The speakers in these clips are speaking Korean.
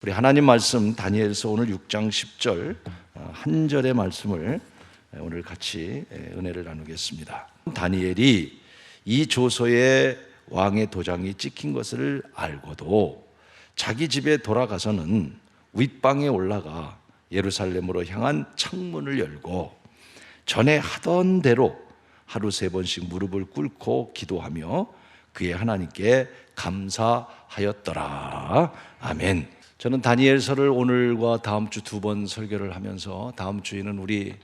우리 하나님 말씀 다니엘서 오늘 6장 10절 한 절의 말씀을 오늘 같이 은혜를 나누겠습니다. 다니엘이 이 조서에 왕의 도장이 찍힌 것을 알고도 자기 집에 돌아가서는 윗방에 올라가 예루살렘으로 향한 창문을 열고 전에 하던 대로 하루 3번씩 무릎을 꿇고 기도하며 그의 하나님께 감사하였더라. 아멘. 저는 다니엘서를 오늘과 다음 주 2번 설교를 하면서 다음 주에는 우리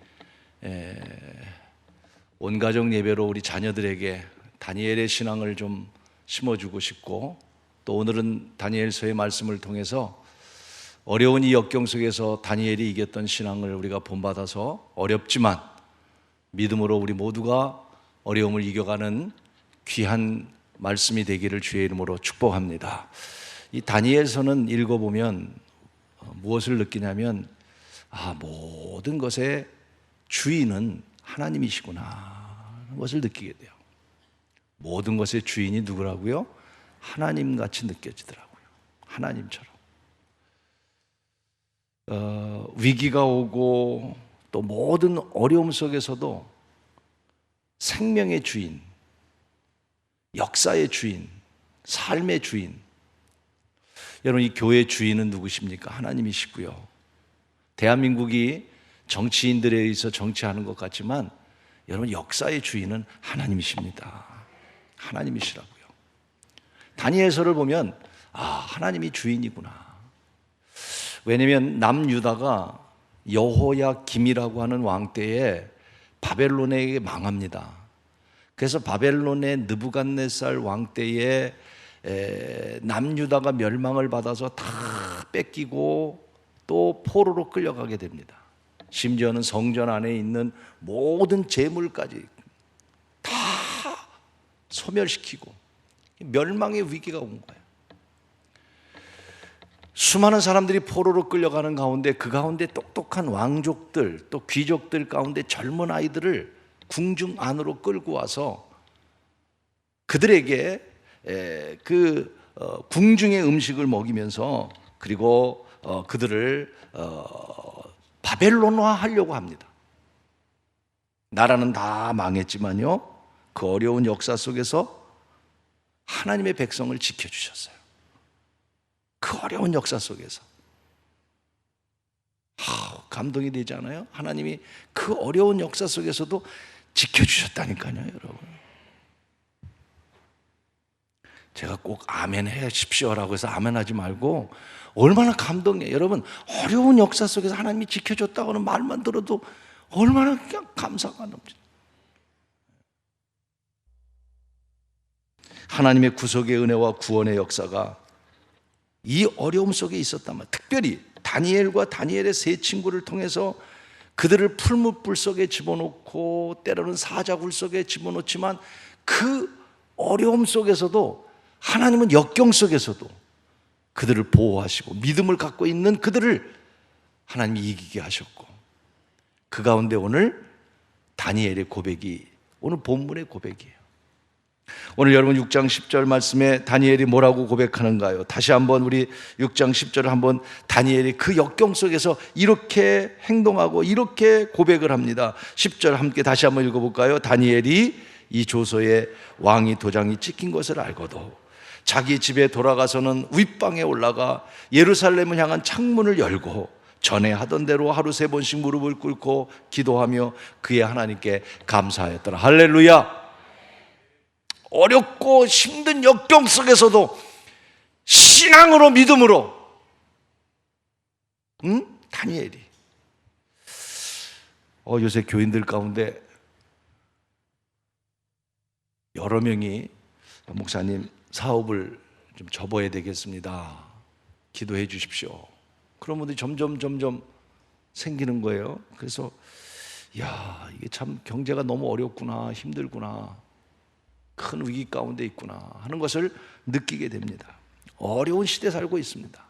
온 가정 예배로 우리 자녀들에게 다니엘의 신앙을 좀 심어주고 싶고, 또 오늘은 다니엘서의 말씀을 통해서 어려운 이 역경 속에서 다니엘이 이겼던 신앙을 우리가 본받아서 어렵지만 믿음으로 우리 모두가 어려움을 이겨가는 귀한 말씀이 되기를 주의 이름으로 축복합니다. 이 다니엘서는 읽어보면 무엇을 느끼냐면 모든 것의 주인은 하나님이시구나 하는 것을 느끼게 돼요. 모든 것의 주인이 누구라고요? 하나님같이 느껴지더라고요. 하나님처럼. 위기가 오고 또 모든 어려움 속에서도 생명의 주인, 역사의 주인, 삶의 주인, 여러분, 이 교회의 주인은 누구십니까? 하나님이시고요. 대한민국이 정치인들에 의해서 정치하는 것 같지만 여러분, 역사의 주인은 하나님이십니다. 하나님이시라고요. 다니엘서를 보면 하나님이 주인이구나. 왜냐하면 남유다가 여호야김이라고 하는 왕 때에 바벨론에게 망합니다. 그래서 바벨론의 느부갓네살 왕 때에 남유다가 멸망을 받아서 다 뺏기고 또 포로로 끌려가게 됩니다. 심지어는 성전 안에 있는 모든 재물까지 다 소멸시키고 멸망의 위기가 온 거예요. 수많은 사람들이 포로로 끌려가는 가운데 그 가운데 똑똑한 왕족들 또 귀족들 가운데 젊은 아이들을 궁중 안으로 끌고 와서 그들에게 궁중의 음식을 먹이면서 그리고 그들을 바벨론화 하려고 합니다. 나라는 다 망했지만요, 그 어려운 역사 속에서 하나님의 백성을 지켜주셨어요. 그 어려운 역사 속에서 감동이 되지 않아요? 하나님이 그 어려운 역사 속에서도 지켜주셨다니까요, 여러분. 제가 꼭 아멘 하십시오라고 해서 아멘 하지 말고 얼마나 감동이에요. 여러분, 어려운 역사 속에서 하나님이 지켜줬다고 하는 말만 들어도 얼마나 그냥 감사가 넘쳐요. 하나님의 구속의 은혜와 구원의 역사가 이 어려움 속에 있었단 말이에요. 특별히 다니엘과 다니엘의 세 친구를 통해서 그들을 풀무불 속에 집어넣고 때로는 사자굴 속에 집어넣지만 그 어려움 속에서도 하나님은 역경 속에서도 그들을 보호하시고 믿음을 갖고 있는 그들을 하나님이 이기게 하셨고, 그 가운데 오늘 다니엘의 고백이 오늘 본문의 고백이에요. 오늘 여러분 6장 10절 말씀에 다니엘이 뭐라고 고백하는가요? 다시 한번 우리 6장 10절을 한번 다니엘이 그 역경 속에서 이렇게 행동하고 이렇게 고백을 합니다. 10절 함께 다시 한번 읽어볼까요? 다니엘이 이 조서에 왕이 도장이 찍힌 것을 알고도 자기 집에 돌아가서는 윗방에 올라가 예루살렘을 향한 창문을 열고 전에 하던 대로 하루 3번씩 무릎을 꿇고 기도하며 그의 하나님께 감사하였더라. 할렐루야. 어렵고 힘든 역경 속에서도 신앙으로 믿음으로 다니엘이 요새 교인들 가운데 여러 명이 목사님 사업을 좀 접어야 되겠습니다. 기도해 주십시오. 그런 분들이 점점 생기는 거예요. 그래서 이게 참 경제가 너무 어렵구나, 힘들구나, 큰 위기 가운데 있구나 하는 것을 느끼게 됩니다. 어려운 시대에 살고 있습니다.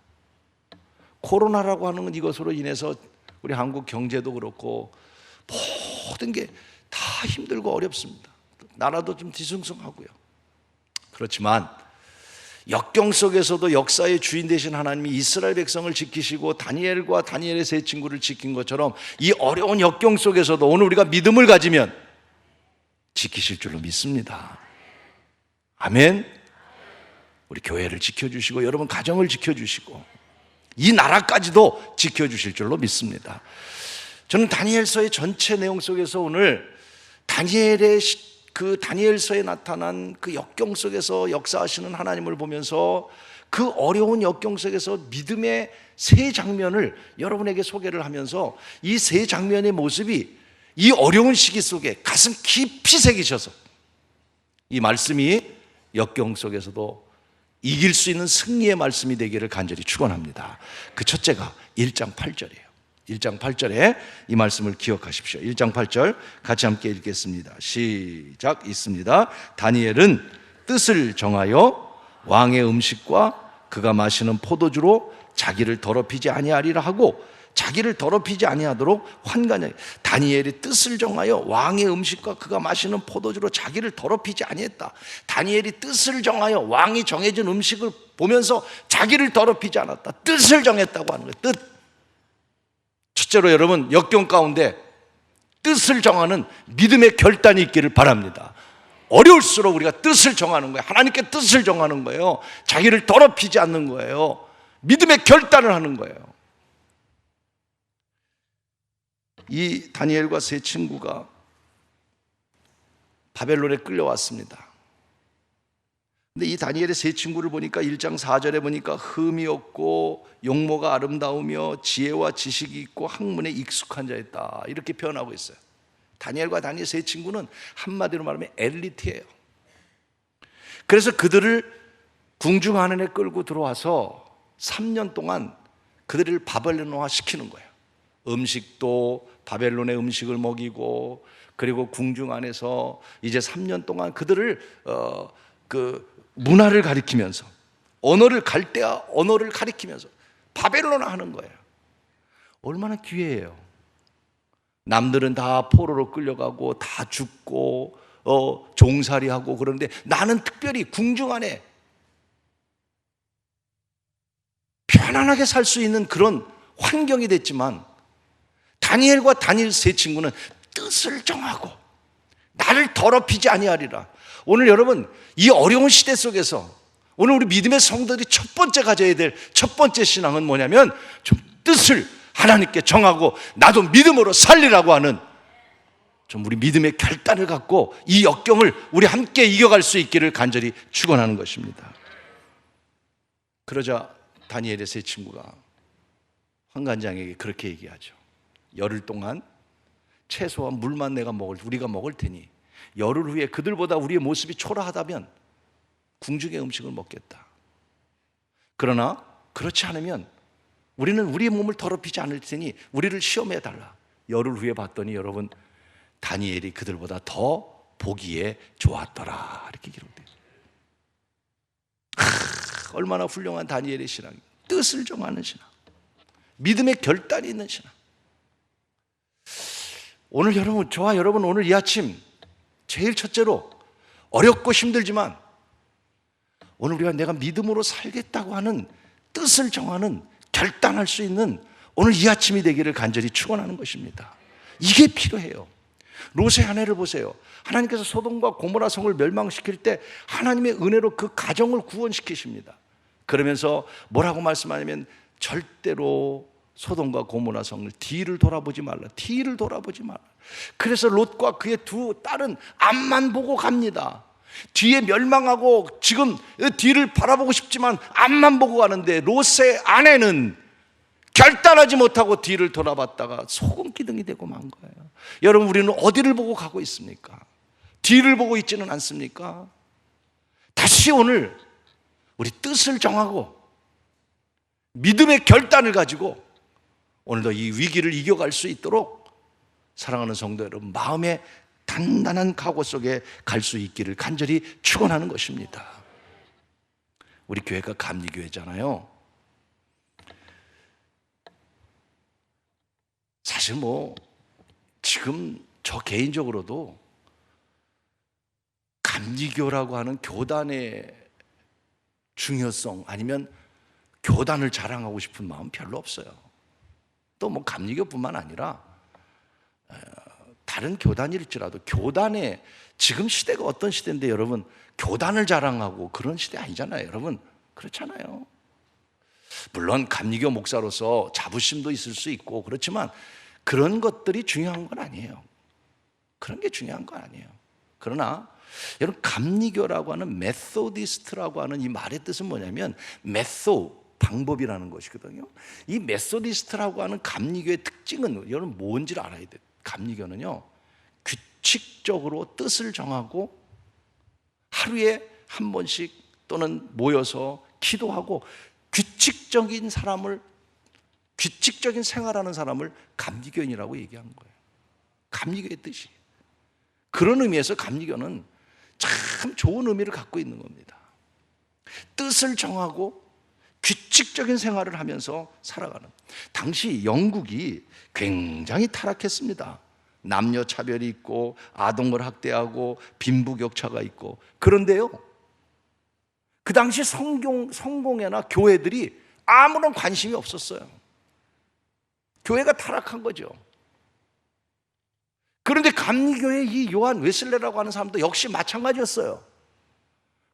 코로나라고 하는 이것으로 인해서 우리 한국 경제도 그렇고 모든 게 다 힘들고 어렵습니다. 나라도 좀 뒤숭숭하고요. 그렇지만 역경 속에서도 역사의 주인 되신 하나님이 이스라엘 백성을 지키시고 다니엘과 다니엘의 세 친구를 지킨 것처럼 이 어려운 역경 속에서도 오늘 우리가 믿음을 가지면 지키실 줄로 믿습니다. 아멘. 우리 교회를 지켜주시고 여러분 가정을 지켜주시고 이 나라까지도 지켜주실 줄로 믿습니다. 저는 다니엘서의 전체 내용 속에서 오늘 다니엘의 그 다니엘서에 나타난 그 역경 속에서 역사하시는 하나님을 보면서 그 어려운 역경 속에서 믿음의 세 장면을 여러분에게 소개를 하면서 이 세 장면의 모습이 이 어려운 시기 속에 가슴 깊이 새기셔서 이 말씀이 역경 속에서도 이길 수 있는 승리의 말씀이 되기를 간절히 축원합니다. 그 첫째가 1장 8절이에요. 1장 8절에 이 말씀을 기억하십시오. 1장 8절 같이 함께 읽겠습니다. 시작. 있습니다. 다니엘은 뜻을 정하여 왕의 음식과 그가 마시는 포도주로 자기를 더럽히지 아니하리라 하고 자기를 더럽히지 아니하도록 환관하여 다니엘이 뜻을 정하여 왕의 음식과 그가 마시는 포도주로 자기를 더럽히지 아니했다. 다니엘이 뜻을 정하여 왕이 정해진 음식을 보면서 자기를 더럽히지 않았다. 뜻을 정했다고 하는 거예요. 뜻. 첫째로 여러분 역경 가운데 뜻을 정하는 믿음의 결단이 있기를 바랍니다. 어려울수록 우리가 뜻을 정하는 거예요. 하나님께 뜻을 정하는 거예요. 자기를 더럽히지 않는 거예요. 믿음의 결단을 하는 거예요. 이 다니엘과 세 친구가 바벨론에 끌려왔습니다. 근데 이 다니엘의 세 친구를 보니까 1장 4절에 보니까 흠이 없고 용모가 아름다우며 지혜와 지식이 있고 학문에 익숙한 자였다, 이렇게 표현하고 있어요. 다니엘과 다니엘 세 친구는 한마디로 말하면 엘리트예요. 그래서 그들을 궁중 안에 끌고 들어와서 3년 동안 그들을 바벨론화 시키는 거예요. 음식도 바벨론의 음식을 먹이고, 그리고 궁중 안에서 이제 3년 동안 그들을 문화를 가리키면서 언어를 갈대아 언어를 가리키면서 바벨론화 하는 거예요. 얼마나 기회예요. 남들은 다 포로로 끌려가고 다 죽고 종살이하고 그러는데 나는 특별히 궁중 안에 편안하게 살 수 있는 그런 환경이 됐지만 다니엘과 다니엘 세 친구는 뜻을 정하고 나를 더럽히지 아니하리라. 오늘 여러분 이 어려운 시대 속에서 오늘 우리 믿음의 성도들이 첫 번째 가져야 될 첫 번째 신앙은 뭐냐면 좀 뜻을 하나님께 정하고 나도 믿음으로 살리라고 하는 좀 우리 믿음의 결단을 갖고 이 역경을 우리 함께 이겨갈 수 있기를 간절히 축원하는 것입니다. 그러자 다니엘의 세 친구가 환관장에게 그렇게 얘기하죠. 열흘 동안 채소와 물만 우리가 먹을 테니 열흘 후에 그들보다 우리의 모습이 초라하다면 궁중의 음식을 먹겠다. 그러나 그렇지 않으면 우리는 우리의 몸을 더럽히지 않을 테니 우리를 시험해 달라. 열흘 후에 봤더니 여러분 다니엘이 그들보다 더 보기에 좋았더라, 이렇게 기록돼요. 얼마나 훌륭한 다니엘의 신앙이, 뜻을 정하는 신앙, 믿음의 결단이 있는 신앙. 오늘 여러분, 저와 여러분 오늘 이 아침 제일 첫째로 어렵고 힘들지만 오늘 우리가 내가 믿음으로 살겠다고 하는 뜻을 정하는 결단할 수 있는 오늘 이 아침이 되기를 간절히 축원하는 것입니다. 이게 필요해요. 롯의 아내를 보세요. 하나님께서 소돔과 고모라 성을 멸망시킬 때 하나님의 은혜로 그 가정을 구원시키십니다. 그러면서 뭐라고 말씀하냐면 절대로 소돔과 고모라 성을 뒤를 돌아보지 말라. 뒤를 돌아보지 말라. 그래서 롯과 그의 두 딸은 앞만 보고 갑니다. 뒤에 멸망하고 지금 뒤를 바라보고 싶지만 앞만 보고 가는데 롯의 아내는 결단하지 못하고 뒤를 돌아봤다가 소금기둥이 되고 만 거예요. 여러분 우리는 어디를 보고 가고 있습니까? 뒤를 보고 있지는 않습니까? 다시 오늘 우리 뜻을 정하고 믿음의 결단을 가지고 오늘도 이 위기를 이겨갈 수 있도록 사랑하는 성도 여러분 마음의 단단한 각오 속에 갈 수 있기를 간절히 축원하는 것입니다. 우리 교회가 감리교회잖아요. 사실 지금 저 개인적으로도 감리교라고 하는 교단의 중요성 아니면 교단을 자랑하고 싶은 마음 별로 없어요. 또 뭐 감리교뿐만 아니라 다른 교단일지라도 교단에 지금 시대가 어떤 시대인데 여러분 교단을 자랑하고 그런 시대 아니잖아요. 여러분 그렇잖아요. 물론 감리교 목사로서 자부심도 있을 수 있고 그렇지만 그런 것들이 중요한 건 아니에요. 그런 게 중요한 건 아니에요. 그러나 여러분 감리교라고 하는 메소디스트라고 하는 이 말의 뜻은 뭐냐면 메소 방법이라는 것이거든요. 이 메소디스트라고 하는 감리교의 특징은 여러분 뭔지를 알아야 돼요. 감리교는요 규칙적으로 뜻을 정하고 하루에 한 번씩 또는 모여서 기도하고 규칙적인 생활하는 사람을 감리교인이라고 얘기하는 거예요. 감리교의 뜻이. 그런 의미에서 감리교는 참 좋은 의미를 갖고 있는 겁니다. 뜻을 정하고 규칙적인 생활을 하면서 살아가는. 당시 영국이 굉장히 타락했습니다. 남녀 차별이 있고 아동을 학대하고 빈부격차가 있고. 그런데요 그 당시 성공회나 교회들이 아무런 관심이 없었어요. 교회가 타락한 거죠. 그런데 감리교의 이 요한 웨슬레라고 하는 사람도 역시 마찬가지였어요.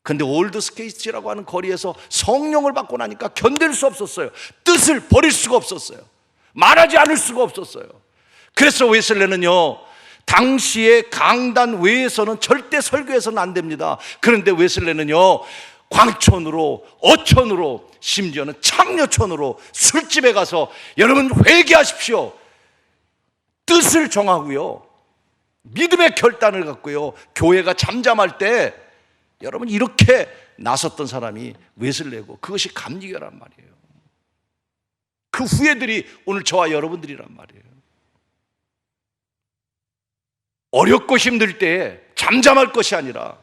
그런데 올드스케이츠라고 하는 거리에서 성령을 받고 나니까 견딜 수 없었어요. 뜻을 버릴 수가 없었어요. 말하지 않을 수가 없었어요. 그래서 웨슬레는요 당시의 강단 외에서는 절대 설교해서는 안 됩니다. 그런데 웨슬레는요 광촌으로 어촌으로 심지어는 창녀촌으로 술집에 가서 여러분 회개하십시오. 뜻을 정하고요 믿음의 결단을 갖고요 교회가 잠잠할 때 여러분 이렇게 나섰던 사람이 웨슬레고 그것이 감리교란 말이에요. 그 후예들이 오늘 저와 여러분들이란 말이에요. 어렵고 힘들 때에 잠잠할 것이 아니라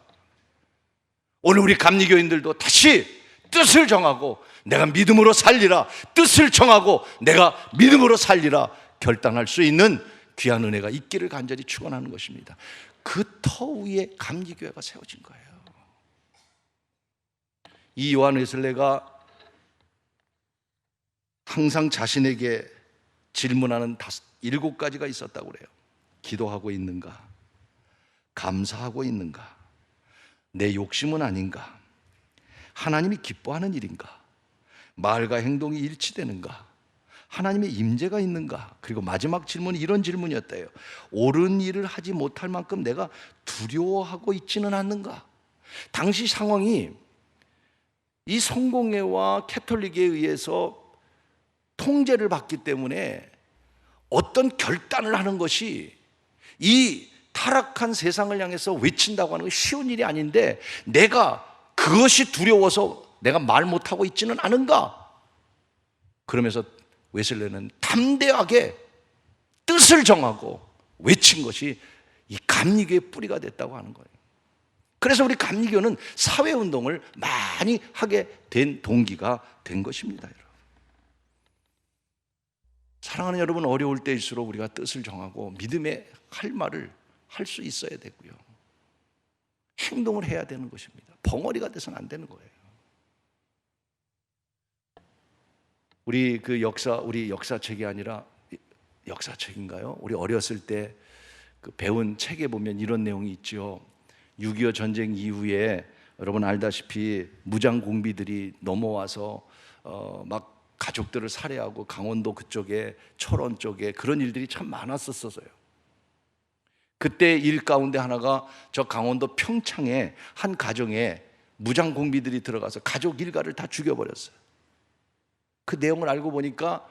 오늘 우리 감리교인들도 다시 뜻을 정하고 내가 믿음으로 살리라, 뜻을 정하고 내가 믿음으로 살리라 결단할 수 있는 귀한 은혜가 있기를 간절히 축원하는 것입니다. 그 터 위에 감리교회가 세워진 거예요. 이 요한 웨슬레가 항상 자신에게 질문하는 7가지가 있었다고 그래요. 기도하고 있는가? 감사하고 있는가? 내 욕심은 아닌가? 하나님이 기뻐하는 일인가? 말과 행동이 일치되는가? 하나님의 임재가 있는가? 그리고 마지막 질문이 이런 질문이었대요. 옳은 일을 하지 못할 만큼 내가 두려워하고 있지는 않는가? 당시 상황이 이 성공회와 캐톨릭에 의해서 통제를 받기 때문에 어떤 결단을 하는 것이 이 타락한 세상을 향해서 외친다고 하는 건 쉬운 일이 아닌데 내가 그것이 두려워서 내가 말 못하고 있지는 않은가? 그러면서 웨슬레는 담대하게 뜻을 정하고 외친 것이 이 감리교의 뿌리가 됐다고 하는 거예요. 그래서 우리 감리교는 사회운동을 많이 하게 된 동기가 된 것입니다. 여러분. 사랑하는 여러분, 어려울 때일수록 우리가 뜻을 정하고 믿음의 할 말을 할 수 있어야 되고요. 행동을 해야 되는 것입니다. 벙어리가 돼서는 안 되는 거예요. 우리 역사책이 아니라 역사책인가요? 우리 어렸을 때 그 배운 책에 보면 이런 내용이 있죠. 6.25 전쟁 이후에 여러분 알다시피 무장 공비들이 넘어와서 막 가족들을 살해하고 강원도 그쪽에 철원 쪽에 그런 일들이 참 많았었어요. 그때 일 가운데 하나가 저 강원도 평창에 한 가정에 무장 공비들이 들어가서 가족 일가를 다 죽여버렸어요. 그 내용을 알고 보니까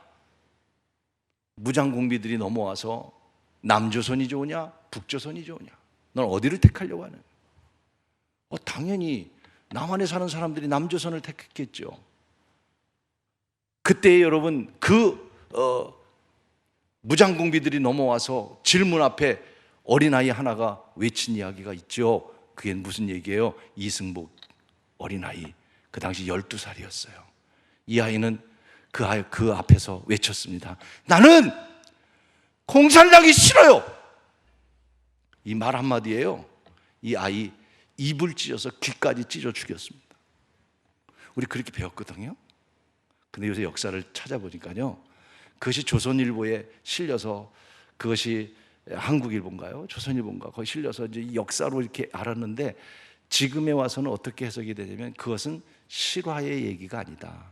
무장 공비들이 넘어와서 남조선이 좋으냐 북조선이 좋으냐 넌 어디를 택하려고 하는? 당연히 남한에 사는 사람들이 남조선을 택했겠죠. 그때 여러분 무장 공비들이 넘어와서 질문 앞에 어린아이 하나가 외친 이야기가 있죠. 그게 무슨 얘기예요? 이승복 어린아이, 그 당시 12살이었어요. 이 아이는 그 앞에서 외쳤습니다. 나는 공산당이 싫어요. 이 말 한마디예요. 이 아이 입을 찢어서 귀까지 찢어 죽였습니다. 우리 그렇게 배웠거든요. 근데 요새 역사를 찾아보니까요, 그것이 조선일보에 실려서, 그것이 한국일보인가요? 조선일보인가? 거기 실려서 이제 이 역사로 이렇게 알았는데, 지금에 와서는 어떻게 해석이 되냐면 그것은 실화의 얘기가 아니다.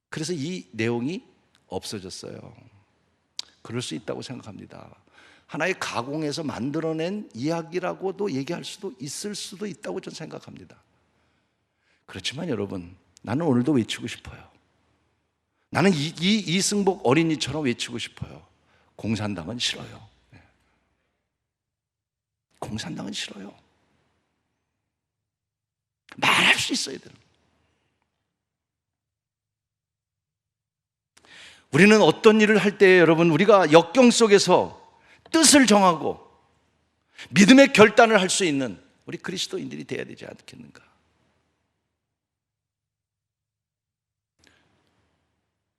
그래서 이 내용이 없어졌어요. 그럴 수 있다고 생각합니다. 하나의 가공해서 만들어낸 이야기라고도 얘기할 수도 있을 수도 있다고 저는 생각합니다. 그렇지만 여러분, 나는 오늘도 외치고 싶어요. 나는 이승복 어린이처럼 외치고 싶어요. 공산당은 싫어요. 공산당은 싫어요. 말할 수 있어야 돼요. 우리는 어떤 일을 할 때 여러분, 우리가 역경 속에서 뜻을 정하고 믿음의 결단을 할 수 있는 우리 그리스도인들이 되어야 되지 않겠는가?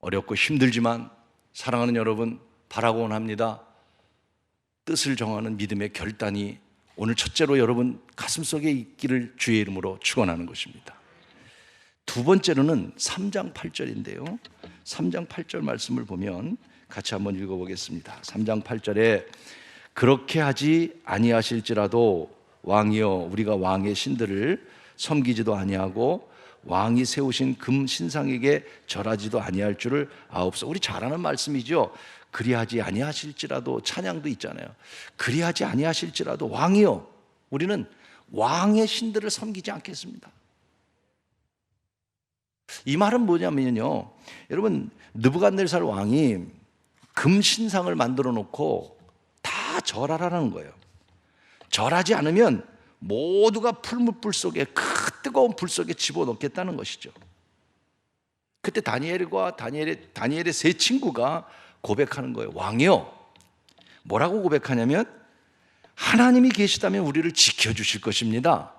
어렵고 힘들지만 사랑하는 여러분, 바라곤 합니다. 뜻을 정하는 믿음의 결단이 오늘 첫째로 여러분 가슴속에 있기를 주의 이름으로 축원하는 것입니다. 두 번째로는 3장 8절인데요. 3장 8절 말씀을 보면 같이 한번 읽어보겠습니다. 3장 8절에 그렇게 하지 아니하실지라도 왕이여 우리가 왕의 신들을 섬기지도 아니하고 왕이 세우신 금 신상에게 절하지도 아니할 줄을 아옵소. 우리 잘 아는 말씀이죠. 그리하지 아니하실지라도, 찬양도 있잖아요. 그리하지 아니하실지라도 왕이여 우리는 왕의 신들을 섬기지 않겠습니다. 이 말은 뭐냐면요, 여러분 느부갓네살 왕이 금 신상을 만들어 놓고 다 절하라는 거예요. 절하지 않으면 모두가 풀무불 속에, 그 뜨거운 불 속에 집어넣겠다는 것이죠. 그때 다니엘의 세 친구가 고백하는 거예요. 왕이요, 뭐라고 고백하냐면 하나님이 계시다면 우리를 지켜주실 것입니다.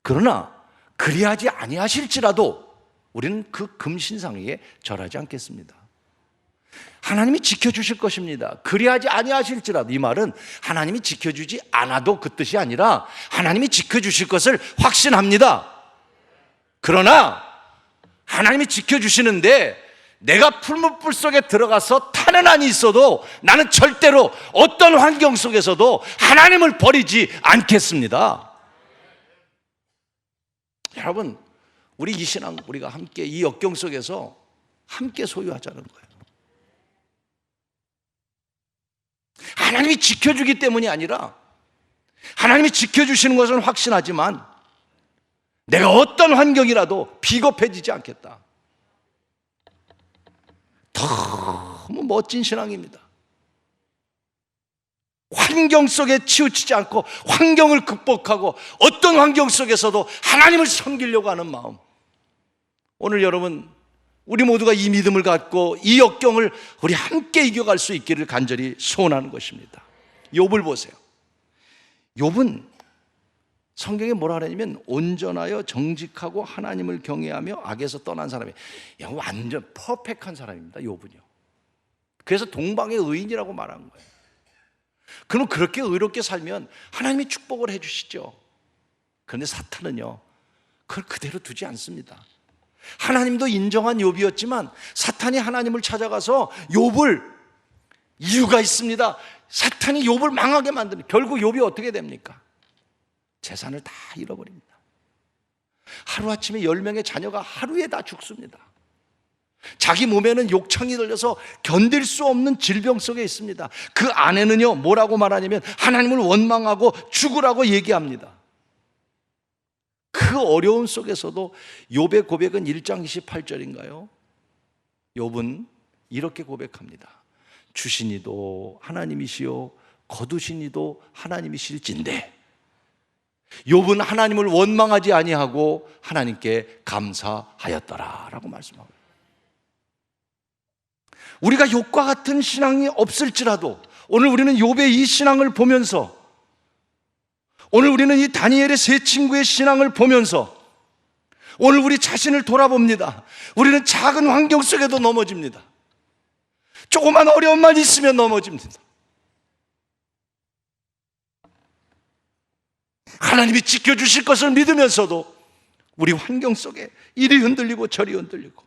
그러나 그리하지 아니하실지라도 우리는 그 금신상에 절하지 않겠습니다. 하나님이 지켜주실 것입니다. 그리하지 아니하실지라도, 이 말은 하나님이 지켜주지 않아도 그 뜻이 아니라 하나님이 지켜주실 것을 확신합니다. 그러나 하나님이 지켜주시는데 내가 풀무불 속에 들어가서 타는 한이 있어도 나는 절대로 어떤 환경 속에서도 하나님을 버리지 않겠습니다. 여러분, 우리 이 신앙, 우리가 함께 이 역경 속에서 함께 소유하자는 거예요. 하나님이 지켜주기 때문이 아니라, 하나님이 지켜주시는 것은 확신하지만 내가 어떤 환경이라도 비겁해지지 않겠다. 너무 멋진 신앙입니다. 환경 속에 치우치지 않고 환경을 극복하고 어떤 환경 속에서도 하나님을 섬기려고 하는 마음. 오늘 여러분, 우리 모두가 이 믿음을 갖고 이 역경을 우리 함께 이겨갈 수 있기를 간절히 소원하는 것입니다. 욥을 보세요. 욥은 성경에 뭐라 그러냐면 온전하여 정직하고 하나님을 경외하며 악에서 떠난 사람이에요. 완전 퍼펙트한 사람입니다, 욥은요. 그래서 동방의 의인이라고 말한 거예요. 그럼 그렇게 의롭게 살면 하나님이 축복을 해주시죠. 그런데 사탄은요, 그걸 그대로 두지 않습니다. 하나님도 인정한 욥이었지만 사탄이 하나님을 찾아가서 욥을, 이유가 있습니다. 사탄이 욥을 망하게 만드는, 결국 욥이 어떻게 됩니까? 재산을 다 잃어버립니다. 하루아침에 10명의 자녀가 하루에 다 죽습니다. 자기 몸에는 욕창이 들려서 견딜 수 없는 질병 속에 있습니다. 그 아내는요, 뭐라고 말하냐면 하나님을 원망하고 죽으라고 얘기합니다. 그 어려움 속에서도 욥의 고백은 1장 28절인가요? 욥은 이렇게 고백합니다. 주시니도 하나님이시요 거두시니도 하나님이실진데, 욥은 하나님을 원망하지 아니하고 하나님께 감사하였더라 라고 말씀합니다. 우리가 욥과 같은 신앙이 없을지라도 오늘 우리는 욥의 이 신앙을 보면서, 오늘 우리는 이 다니엘의 세 친구의 신앙을 보면서 오늘 우리 자신을 돌아봅니다. 우리는 작은 환경 속에도 넘어집니다. 조그만 어려움만 있으면 넘어집니다. 하나님이 지켜주실 것을 믿으면서도 우리 환경 속에 이리 흔들리고 저리 흔들리고.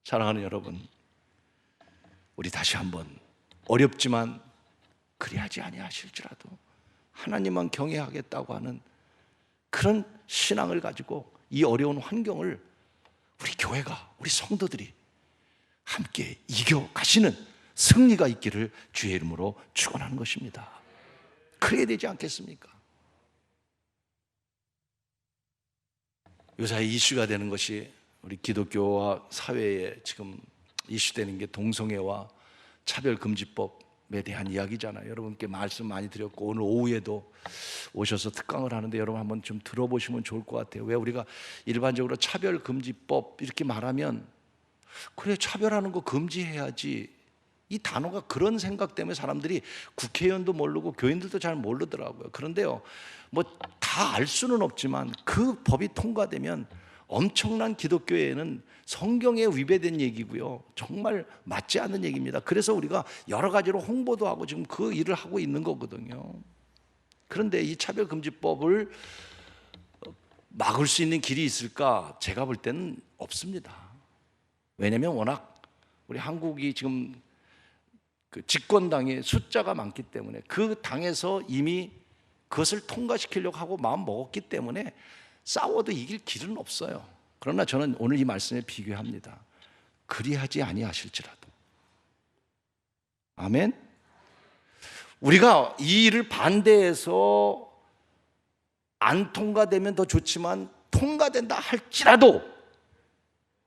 사랑하는 여러분, 우리 다시 한번 어렵지만 그리하지 아니하실지라도 하나님만 경외하겠다고 하는 그런 신앙을 가지고 이 어려운 환경을 우리 교회가, 우리 성도들이 함께 이겨가시는 승리가 있기를 주의 이름으로 축원하는 것입니다. 그래야 되지 않겠습니까? 요새 이슈가 되는 것이 우리 기독교와 사회에 지금 이슈되는 게 동성애와 차별금지법에 대한 이야기잖아요. 여러분께 말씀 많이 드렸고 오늘 오후에도 오셔서 특강을 하는데 여러분 한번 좀 들어보시면 좋을 것 같아요. 왜 우리가 일반적으로 차별금지법 이렇게 말하면 그래 차별하는 거 금지해야지, 이 단어가 그런 생각 때문에 사람들이 국회의원도 모르고 교인들도 잘 모르더라고요. 그런데요, 뭐 다 알 수는 없지만 그 법이 통과되면 엄청난 기독교에는 성경에 위배된 얘기고요, 정말 맞지 않는 얘기입니다. 그래서 우리가 여러 가지로 홍보도 하고 지금 그 일을 하고 있는 거거든요. 그런데 이 차별금지법을 막을 수 있는 길이 있을까? 제가 볼 때는 없습니다. 왜냐하면 워낙 우리 한국이 지금 그 집권당의 숫자가 많기 때문에 그 당에서 이미 그것을 통과시키려고 하고 마음 먹었기 때문에 싸워도 이길 길은 없어요. 그러나 저는 오늘 이 말씀에 비교합니다. 그리하지 아니하실지라도. 아멘. 우리가 이 일을 반대해서 안 통과되면 더 좋지만 통과된다 할지라도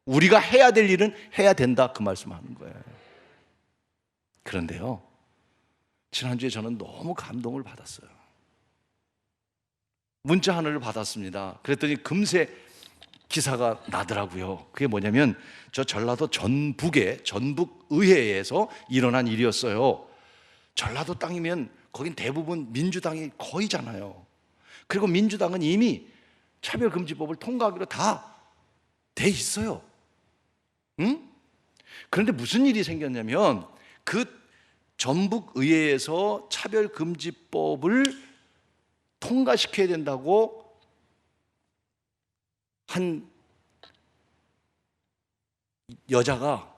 우리가 해야 될 일은 해야 된다, 그 말씀하는 거예요. 그런데요, 지난주에 저는 너무 감동을 받았어요. 문자 하나를 받았습니다. 그랬더니 금세 기사가 나더라고요. 그게 뭐냐면 저 전라도 전북의 전북의회에서 일어난 일이었어요. 전라도 땅이면 거긴 대부분 민주당이 거의잖아요. 그리고 민주당은 이미 차별금지법을 통과하기로 다 돼 있어요. 응? 그런데 무슨 일이 생겼냐면 그 전북의회에서 차별금지법을 통과시켜야 된다고 한 여자가,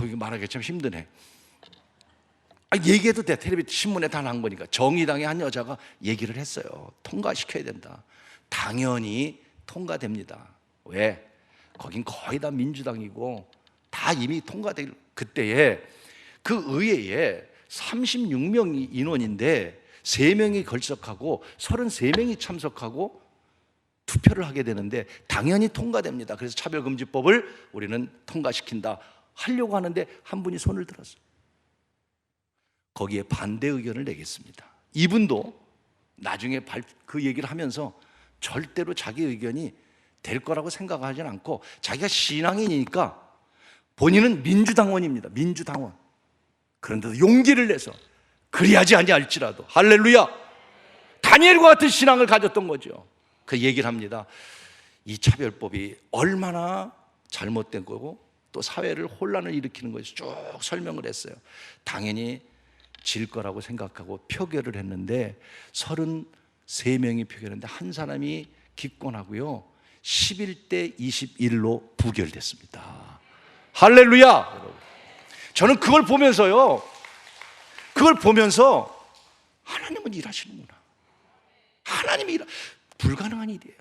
이거 말하기 참 힘드네. 얘기해도 돼. 텔레비전 신문에 다 난 거니까. 정의당의 한 여자가 얘기를 했어요. 통과시켜야 된다. 당연히 통과됩니다. 왜? 거긴 거의 다 민주당이고 다 이미 통과될 그때에 그 의회에 36명이 인원인데 3명이 결석하고 33명이 참석하고 투표를 하게 되는데 당연히 통과됩니다. 그래서 차별금지법을 우리는 통과시킨다 하려고 하는데 한 분이 손을 들었어요. 거기에 반대 의견을 내겠습니다. 이분도 나중에 그 얘기를 하면서 절대로 자기 의견이 될 거라고 생각하지는 않고 자기가 신앙인이니까 본인은 민주당원입니다. 민주당원. 그런데도 용기를 내서 그리하지 아니할지라도, 할렐루야, 다니엘과 같은 신앙을 가졌던 거죠. 그 얘기를 합니다. 이 차별법이 얼마나 잘못된 거고 또 사회를 혼란을 일으키는 것이 쭉 설명을 했어요. 당연히 질 거라고 생각하고 표결을 했는데 33명이 표결했는데 한 사람이 기권하고요 11대 21로 부결됐습니다. 할렐루야. 여러분, 저는 그걸 보면서 하나님은 일하시는구나. 하나님이 불가능한 일이에요.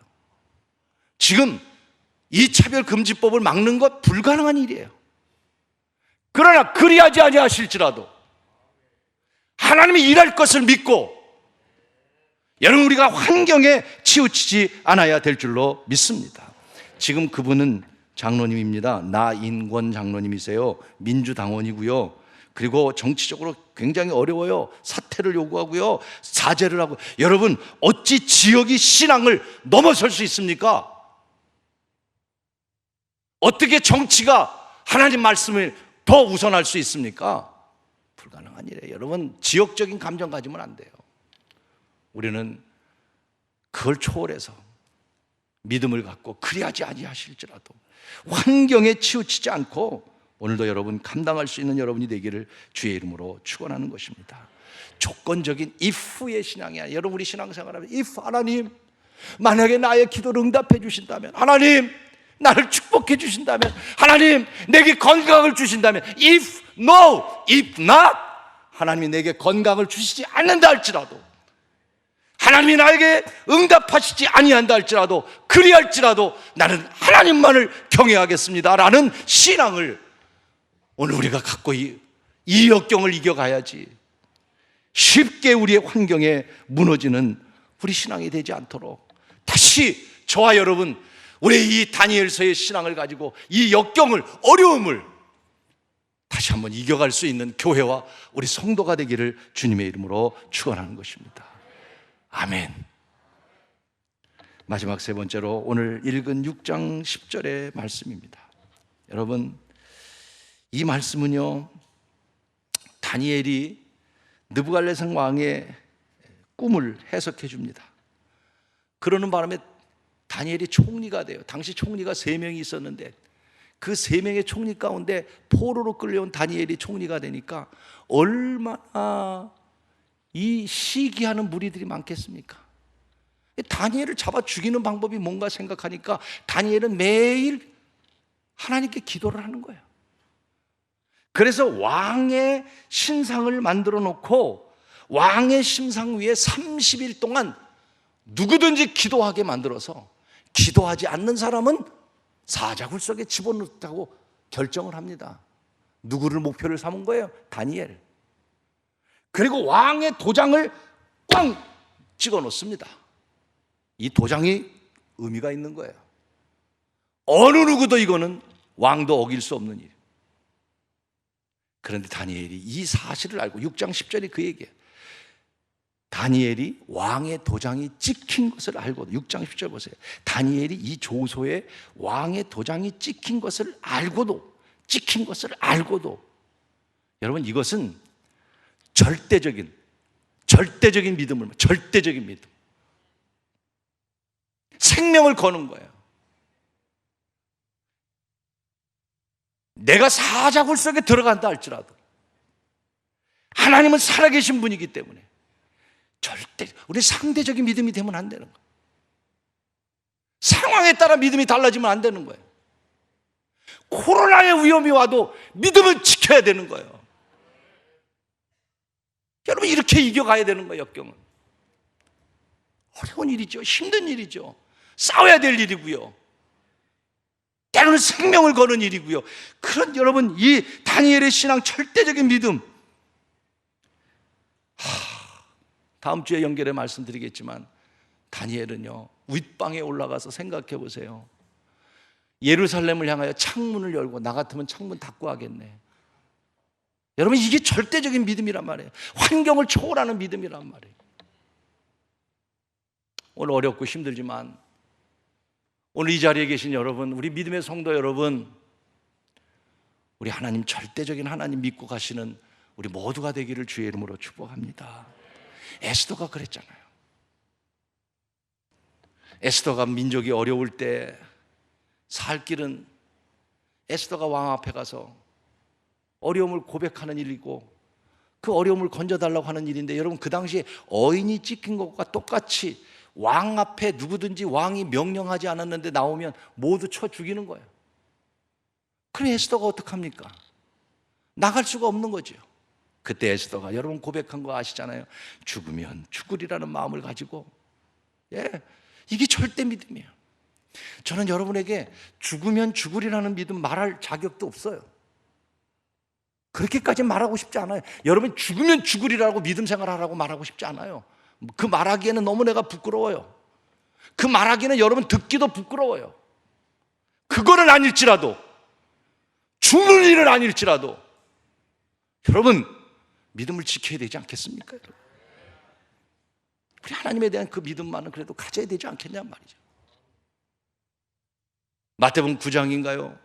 지금 이 차별금지법을 막는 것 불가능한 일이에요. 그러나 그리하지 아니하실지라도 하나님이 일할 것을 믿고 여러분, 우리가 환경에 치우치지 않아야 될 줄로 믿습니다. 지금 그분은 장로님입니다. 나인권 장로님이세요. 민주당원이고요. 그리고 정치적으로 굉장히 어려워요. 사퇴를 요구하고요, 사죄를 하고. 여러분, 어찌 지역이 신앙을 넘어설 수 있습니까? 어떻게 정치가 하나님 말씀을 더 우선할 수 있습니까? 불가능한 일이에요. 여러분, 지역적인 감정 가지면 안 돼요. 우리는 그걸 초월해서 믿음을 갖고 그리하지 아니하실지라도 환경에 치우치지 않고 오늘도 여러분 감당할 수 있는 여러분이 되기를 주의 이름으로 축원하는 것입니다. 조건적인 if의 신앙이 아니라, 여러분 우리 신앙생활하면 if 하나님 만약에 나의 기도를 응답해 주신다면, 하나님 나를 축복해 주신다면, 하나님 내게 건강을 주신다면, if not, 하나님이 내게 건강을 주시지 않는다 할지라도, 하나님이 나에게 응답하시지 아니한다 할지라도, 그리할지라도 나는 하나님만을 경외하겠습니다 라는 신앙을 오늘 우리가 갖고 이 역경을 이겨가야지, 쉽게 우리의 환경에 무너지는 우리 신앙이 되지 않도록 다시 저와 여러분, 우리 이 다니엘서의 신앙을 가지고 이 역경을, 어려움을 다시 한번 이겨갈 수 있는 교회와 우리 성도가 되기를 주님의 이름으로 축원하는 것입니다. 아멘. 마지막 세 번째로 오늘 읽은 6장 10절의 말씀입니다. 여러분, 이 말씀은요, 다니엘이 느부갈네살 왕의 꿈을 해석해 줍니다. 그러는 바람에 다니엘이 총리가 돼요. 당시 총리가 3명이 있었는데 그 3명의 총리 가운데 포로로 끌려온 다니엘이 총리가 되니까 얼마나 이 시기하는 무리들이 많겠습니까? 다니엘을 잡아 죽이는 방법이 뭔가 생각하니까 다니엘은 매일 하나님께 기도를 하는 거예요. 그래서 왕의 신상을 만들어 놓고 왕의 신상 위에 30일 동안 누구든지 기도하게 만들어서 기도하지 않는 사람은 사자굴 속에 집어넣다고 결정을 합니다. 누구를 목표를 삼은 거예요? 다니엘. 그리고 왕의 도장을 꽝 찍어 놓습니다. 이 도장이 의미가 있는 거예요. 어느 누구도 이거는 왕도 어길 수 없는 일. 그런데 다니엘이 이 사실을 알고 6장 10절이 그 얘기예요. 다니엘이 왕의 도장이 찍힌 것을 알고도, 6장 10절 보세요. 다니엘이 이 조소에 왕의 도장이 찍힌 것을 알고도, 여러분, 이것은 절대적인 믿음을, 절대적인 믿음, 생명을 거는 거예요. 내가 사자굴 속에 들어간다 할지라도 하나님은 살아계신 분이기 때문에 절대 우리 상대적인 믿음이 되면 안 되는 거예요. 상황에 따라 믿음이 달라지면 안 되는 거예요. 코로나의 위험이 와도 믿음은 지켜야 되는 거예요. 여러분, 이렇게 이겨가야 되는 거예요. 역경은 어려운 일이죠. 힘든 일이죠. 싸워야 될 일이고요. 때로는 생명을 거는 일이고요. 그런 여러분, 이 다니엘의 신앙, 절대적인 믿음, 다음 주에 연결해 말씀드리겠지만 다니엘은요, 윗방에 올라가서 생각해 보세요. 예루살렘을 향하여 창문을 열고, 나 같으면 창문 닫고 하겠네. 여러분, 이게 절대적인 믿음이란 말이에요. 환경을 초월하는 믿음이란 말이에요. 오늘 어렵고 힘들지만 오늘 이 자리에 계신 여러분, 우리 믿음의 성도 여러분, 우리 하나님, 절대적인 하나님 믿고 가시는 우리 모두가 되기를 주의 이름으로 축복합니다. 에스더가 그랬잖아요. 에스더가 민족이 어려울 때 살 길은 에스더가 왕 앞에 가서 어려움을 고백하는 일이고 그 어려움을 건져달라고 하는 일인데, 여러분, 그 당시에 어인이 찍힌 것과 똑같이 왕 앞에 누구든지 왕이 명령하지 않았는데 나오면 모두 쳐 죽이는 거예요. 그럼 에스더가 어떡합니까? 나갈 수가 없는 거죠. 그때 에스더가 여러분 고백한 거 아시잖아요. 죽으면 죽으리라는 마음을 가지고, 이게 절대 믿음이에요. 저는 여러분에게 죽으면 죽으리라는 믿음 말할 자격도 없어요. 그렇게까지 말하고 싶지 않아요. 여러분, 죽으면 죽으리라고 믿음 생활하라고 말하고 싶지 않아요. 그 말하기에는 너무 내가 부끄러워요. 그 말하기는 여러분 듣기도 부끄러워요. 그거는 아닐지라도, 죽는 일은 아닐지라도 여러분 믿음을 지켜야 되지 않겠습니까? 우리 하나님에 대한 그 믿음만은 그래도 가져야 되지 않겠냐 말이죠. 마태복음 9장인가요?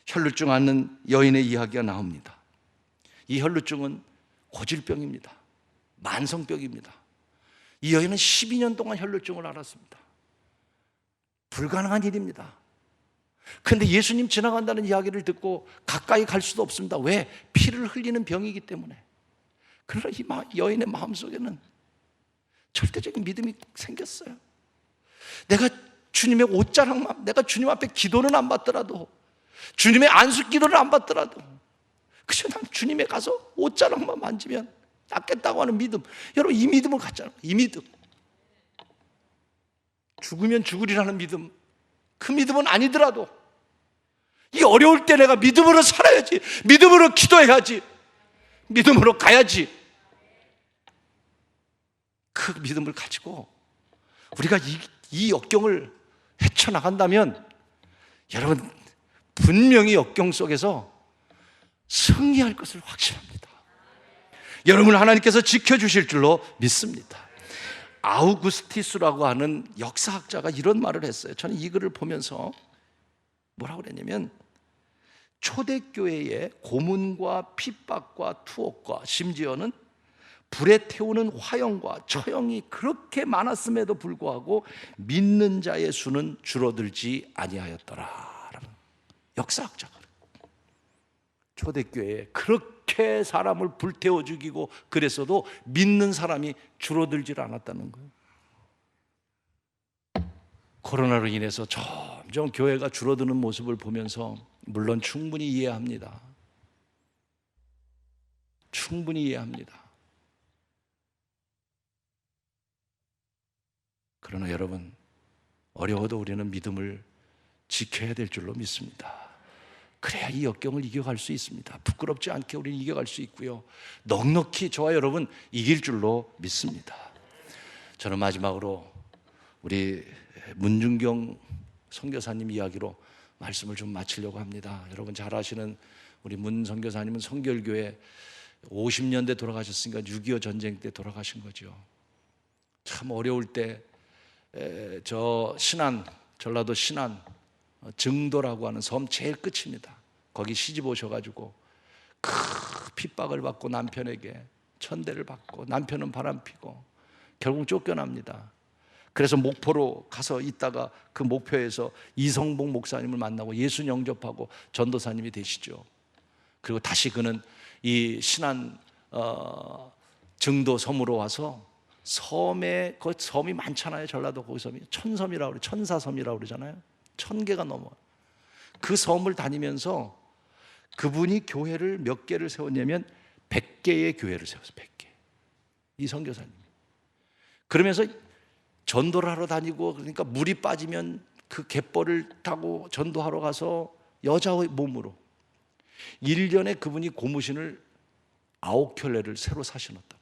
혈루증 앓는 여인의 이야기가 나옵니다. 이 혈루증은 고질병입니다. 만성병입니다. 이 여인은 12년 동안 혈루증을 앓았습니다. 불가능한 일입니다. 그런데 예수님 지나간다는 이야기를 듣고 가까이 갈 수도 없습니다. 왜? 피를 흘리는 병이기 때문에. 그러나 이 여인의 마음속에는 절대적인 믿음이 생겼어요. 내가 주님의 옷자락만, 내가 주님 앞에 기도는 안 받더라도, 주님의 안수 기도를 안 받더라도 그저 난 주님에 가서 옷자락만 만지면 낫겠다고 하는 믿음. 여러분, 이 믿음을 갖잖아요. 이 믿음. 죽으면 죽으리라는 믿음, 그 믿음은 아니더라도 이 어려울 때 내가 믿음으로 살아야지, 믿음으로 기도해야지, 믿음으로 가야지. 그 믿음을 가지고 우리가 이 역경을 헤쳐나간다면 여러분, 분명히 역경 속에서 승리할 것을 확신합니다. 여러분, 하나님께서 지켜주실 줄로 믿습니다. 아우구스티스라고 하는 역사학자가 이런 말을 했어요. 저는 이 글을 보면서 뭐라고 그랬냐면, 초대교회의 고문과 핍박과 투옥과 심지어는 불에 태우는 화형과 처형이 그렇게 많았음에도 불구하고 믿는 자의 수는 줄어들지 아니하였더라. 역사학자가 초대교회에 그렇게 사람을 불태워 죽이고 그랬어도 믿는 사람이 줄어들질 않았다는 거예요. 코로나로 인해서 점점 교회가 줄어드는 모습을 보면서 물론 충분히 이해합니다. 충분히 이해합니다. 그러나 여러분, 어려워도 우리는 믿음을 지켜야 될 줄로 믿습니다. 그래야 이 역경을 이겨갈 수 있습니다. 부끄럽지 않게 우리는 이겨갈 수 있고요, 넉넉히 저와 여러분 이길 줄로 믿습니다. 저는 마지막으로 우리 문준경 선교사님 이야기로 말씀을 좀 마치려고 합니다. 여러분 잘 아시는 우리 문 선교사님은 성결교회 50년대 돌아가셨으니까 6.25 전쟁 때 돌아가신 거죠. 참 어려울 때 저 신안, 전라도 신안 증도라고 하는 섬 제일 끝입니다. 거기 시집 오셔가지고 큰 핍박을 받고 남편에게 천대를 받고, 남편은 바람피고 결국 쫓겨납니다. 그래서 목포로 가서 있다가 그 목표에서 이성복 목사님을 만나고 예수 영접하고 전도사님이 되시죠. 그리고 다시 그는 이 신안 증도 섬으로 와서 섬에, 그 섬이 많잖아요. 전라도 거기 섬이 천섬이라고 그래, 천사섬이라고 그러잖아요. 1000개가 넘어. 그 섬을 다니면서 그분이 교회를 몇 개를 세웠냐면 100개의 교회를 세웠어요. 100개. 이 선교사님이. 그러면서 전도를 하러 다니고, 그러니까 물이 빠지면 그 갯벌을 타고 전도하러 가서 여자의 몸으로 1년에 그분이 고무신을 9켤레를 새로 사셔놨다.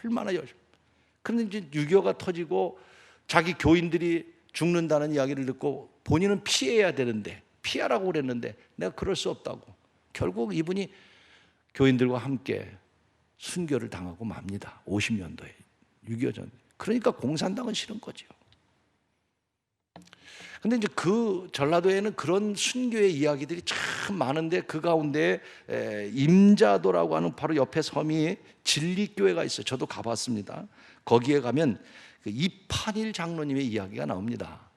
얼마나 열심히. 그런데 이제 6.25가 터지고 자기 교인들이 죽는다는 이야기를 듣고 본인은 피해야 되는데, 피하라고 그랬는데 내가 그럴 수 없다고 결국 이분이 교인들과 함께 순교를 당하고 맙니다. 50년도에 6.25 전. 그러니까 공산당은 싫은 거죠. 근데 이제 그 전라도에는 그런 순교의 이야기들이 참 많은데, 그 가운데 임자도라고 하는 바로 옆에 섬이 진리교회가 있어요. 저도 가봤습니다. 거기에 가면 그 이판일 장로님의 이야기가 나옵니다.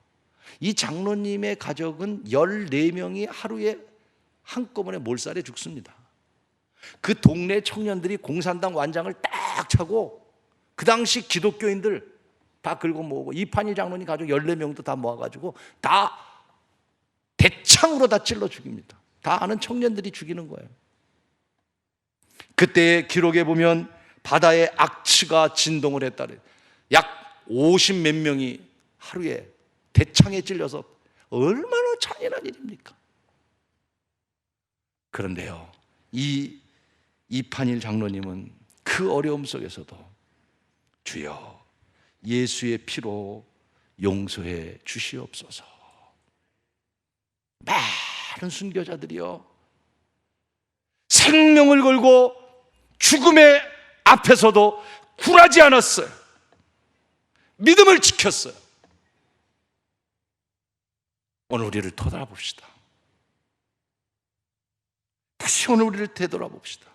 이 장로님의 가족은 14명이 하루에 한꺼번에 몰살에 죽습니다. 그 동네 청년들이 공산당 완장을 딱 차고 그 당시 기독교인들 다 긁어 모으고, 이판일 장로님 가족 14명도 다 모아가지고 다 대창으로 다 찔러 죽입니다. 다 아는 청년들이 죽이는 거예요. 그때의 기록에 보면 바다에 악취가 진동을 했다래. 약 50몇 명이 하루에 대창에 찔려서, 얼마나 잔인한 일입니까? 그런데요, 이 이판일 장로님은 그 어려움 속에서도 주여 예수의 피로 용서해 주시옵소서. 많은 순교자들이요, 생명을 걸고 죽음의 앞에서도 굴하지 않았어요. 믿음을 지켰어요. 오늘 우리를 되돌아봅시다. 다시 오늘 우리를 되돌아봅시다.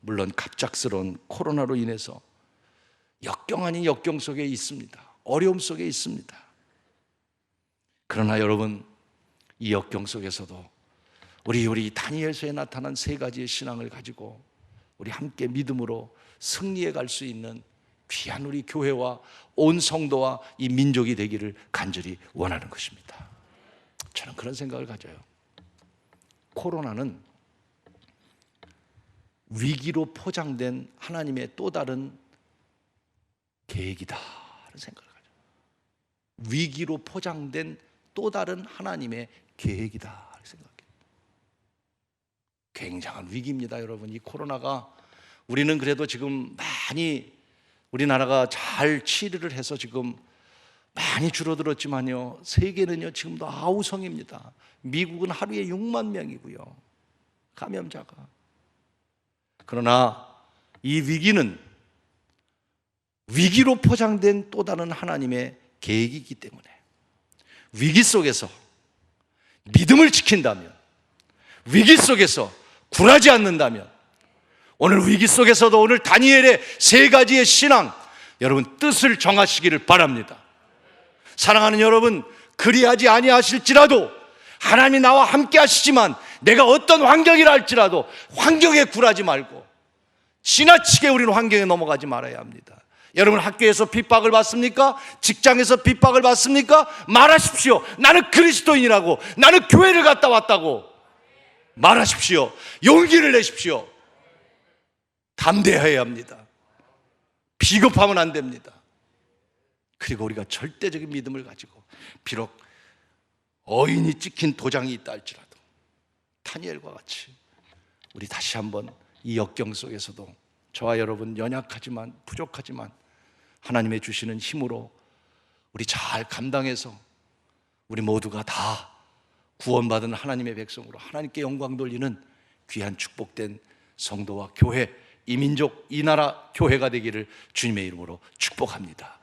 물론 갑작스러운 코로나로 인해서 역경 아닌 역경 속에 있습니다. 어려움 속에 있습니다. 그러나 여러분, 이 역경 속에서도 우리 다니엘서에 나타난 3가지의 신앙을 가지고 우리 함께 믿음으로 승리해 갈 수 있는 귀한 우리 교회와 온 성도와 이 민족이 되기를 간절히 원하는 것입니다. 저는 그런 생각을 가져요. 코로나는 위기로 포장된 하나님의 또 다른 계획이다 하는 생각을 가져요. 위기로 포장된 또 다른 하나님의 계획이다 하는 생각이에요. 굉장한 위기입니다, 여러분. 이 코로나가, 우리는 그래도 지금 많이 우리나라가 잘 치료를 해서 지금 많이 줄어들었지만요, 세계는요 지금도 아우성입니다. 미국은 하루에 6만 명이고요, 감염자가. 그러나 이 위기는 위기로 포장된 또 다른 하나님의 계획이기 때문에 위기 속에서 믿음을 지킨다면, 위기 속에서 굴하지 않는다면, 오늘 위기 속에서도 오늘 다니엘의 세 가지의 신앙, 여러분 뜻을 정하시기를 바랍니다. 사랑하는 여러분, 그리하지 아니하실지라도 하나님이 나와 함께 하시지만 내가 어떤 환경이라 할지라도 환경에 굴하지 말고 지나치게 우리는 환경에 넘어가지 말아야 합니다. 여러분, 학교에서 핍박을 받습니까? 직장에서 핍박을 받습니까? 말하십시오. 나는 그리스도인이라고, 나는 교회를 갔다 왔다고 말하십시오. 용기를 내십시오. 담대해야 합니다. 비겁하면 안 됩니다. 그리고 우리가 절대적인 믿음을 가지고, 비록 어인이 찍힌 도장이 있다 할지라도 다니엘과 같이 우리 다시 한번 이 역경 속에서도 저와 여러분 연약하지만 부족하지만 하나님의 주시는 힘으로 우리 잘 감당해서 우리 모두가 다 구원받은 하나님의 백성으로 하나님께 영광 돌리는 귀한 축복된 성도와 교회, 이 민족, 이 나라 교회가 되기를 주님의 이름으로 축복합니다.